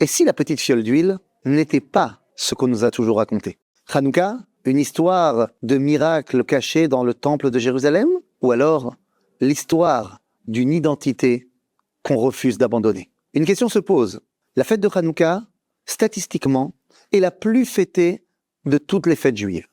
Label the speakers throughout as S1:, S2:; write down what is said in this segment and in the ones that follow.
S1: Et si la petite fiole d'huile n'était pas ce qu'on nous a toujours raconté? Hanouka, une histoire de miracle caché dans le temple de Jérusalem? Ou alors l'histoire d'une identité qu'on refuse d'abandonner? Une question se pose. La fête de Hanouka, statistiquement, est la plus fêtée de toutes les fêtes juives.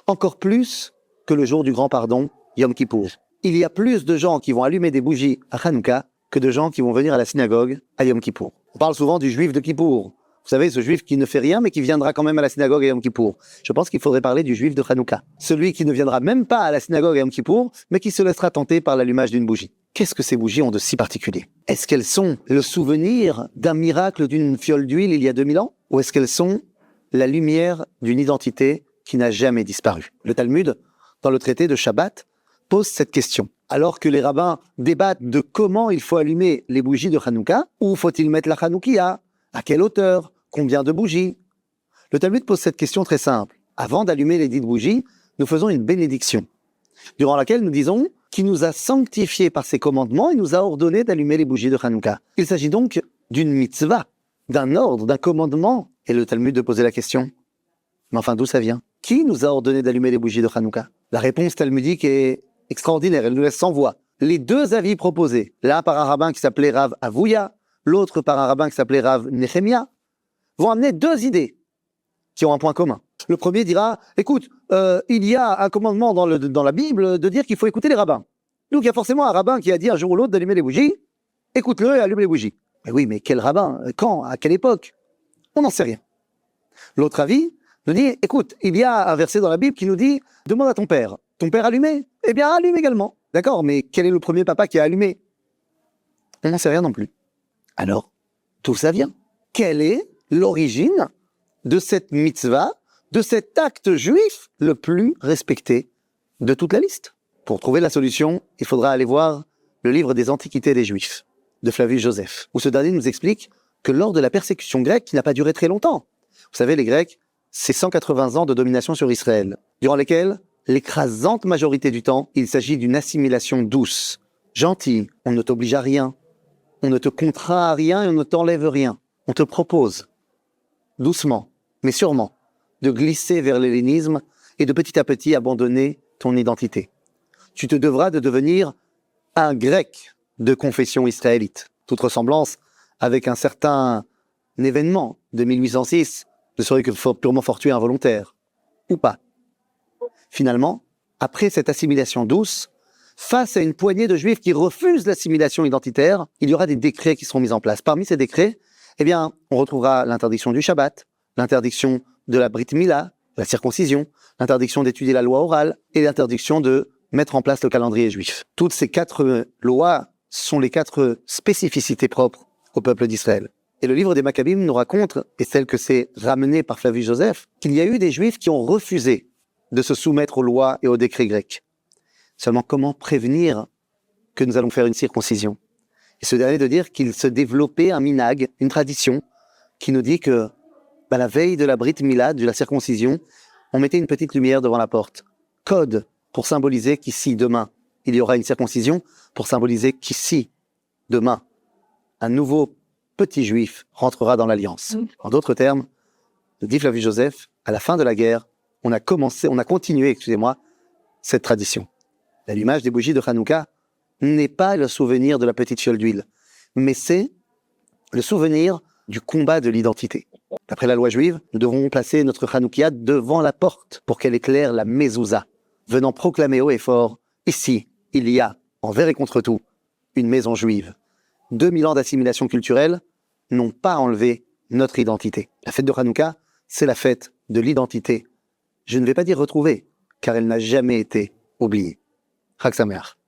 S1: Encore plus que le jour du grand pardon, Yom Kippour. Il y a plus de gens qui vont allumer des bougies à Hanouka que de gens qui vont venir à la synagogue à Yom Kippour. On parle souvent du juif de Kippour. Vous savez, ce juif qui ne fait rien, mais qui viendra quand même à la synagogue à Yom Kippour. Je pense qu'il faudrait parler du juif de Hanouka. Celui qui ne viendra même pas à la synagogue à Yom Kippour, mais qui se laissera tenter par l'allumage d'une bougie. Qu'est-ce que ces bougies ont de si particulier? Est-ce qu'elles sont le souvenir d'un miracle d'une fiole d'huile il y a 2000 ans? Ou est-ce qu'elles sont la lumière d'une identité qui n'a jamais disparu? Le Talmud, dans le traité de Shabbat, pose cette question. Alors que les rabbins débattent de comment il faut allumer les bougies de Hanouka, où faut-il mettre la Hanoukia? À quelle hauteur? Combien de bougies? Le Talmud pose cette question très simple. Avant d'allumer les dites bougies, nous faisons une bénédiction, durant laquelle nous disons qu'il nous a sanctifiés par ses commandements et nous a ordonné d'allumer les bougies de Hanouka. Il s'agit donc d'une mitzvah, d'un ordre, d'un commandement. Et le Talmud de poser la question, mais enfin d'où ça vient? Qui nous a ordonné d'allumer les bougies de Hanouka? La réponse talmudique est extraordinaire, elle nous laisse sans voix. Les deux avis proposés, l'un par un rabbin qui s'appelait Rav Avouya, l'autre par un rabbin qui s'appelait Rav Nehemia, vont amener deux idées qui ont un point commun. Le premier dira, écoute, il y a un commandement dans la Bible de dire qu'il faut écouter les rabbins. Donc il y a forcément un rabbin qui a dit un jour ou l'autre d'allumer les bougies, écoute-le et allume les bougies. Mais oui, mais quel rabbin? Quand? À quelle époque? On n'en sait rien. L'autre avis nous dit, écoute, il y a un verset dans la Bible qui nous dit, demande à ton père allumé? Eh bien, allume également. D'accord, mais quel est le premier papa qui a allumé? On n'en sait rien non plus. Alors, d'où ça vient? Quelle est l'origine de cette mitzvah, de cet acte juif le plus respecté de toute la liste? Pour trouver la solution, il faudra aller voir le livre des Antiquités des Juifs, de Flavius Joseph, où ce dernier nous explique que lors de la persécution grecque, qui n'a pas duré très longtemps, vous savez, les Grecs, c'est 180 ans de domination sur Israël, durant lesquels, l'écrasante majorité du temps, il s'agit d'une assimilation douce, gentille, on ne t'oblige à rien, on ne te contraint à rien et on ne t'enlève rien. On te propose, doucement, mais sûrement, de glisser vers l'hellénisme et de petit à petit abandonner ton identité. Tu te devras de devenir un grec de confession israélite. Toute ressemblance avec un certain événement de 1806 ne serait que purement fortuit et involontaire. Ou pas. Finalement, après cette assimilation douce, face à une poignée de juifs qui refusent l'assimilation identitaire, il y aura des décrets qui seront mis en place. Parmi ces décrets, eh bien, on retrouvera l'interdiction du Shabbat, l'interdiction de la Brit Mila, la circoncision, l'interdiction d'étudier la loi orale et l'interdiction de mettre en place le calendrier juif. Toutes ces 4 lois sont les 4 spécificités propres au peuple d'Israël. Et le livre des Maccabim nous raconte, et celle que c'est ramené par Flavius Joseph, qu'il y a eu des juifs qui ont refusé de se soumettre aux lois et aux décrets grecs. Seulement, comment prévenir que nous allons faire une circoncision? Et ce dernier de dire qu'il se développait un minag, une tradition, qui nous dit que la veille de la Brit Mila, de la circoncision, on mettait une petite lumière devant la porte. Code pour symboliser qu'ici, demain, il y aura une circoncision, pour symboliser qu'ici, demain, un nouveau petit juif rentrera dans l'alliance. En d'autres termes, dit Flavius Joseph, à la fin de la guerre, on a continué, cette tradition. L'allumage des bougies de Hanouka n'est pas le souvenir de la petite fiole d'huile, mais c'est le souvenir du combat de l'identité. D'après la loi juive, nous devrons placer notre Hanoukia devant la porte pour qu'elle éclaire la mezouza, venant proclamer haut et fort, ici, il y a, envers et contre tout, une maison juive. 2000 ans d'assimilation culturelle n'ont pas enlevé notre identité. La fête de Hanouka, c'est la fête de l'identité. Je ne vais pas dire retrouvée, car elle n'a jamais été oubliée. Chag Sameach.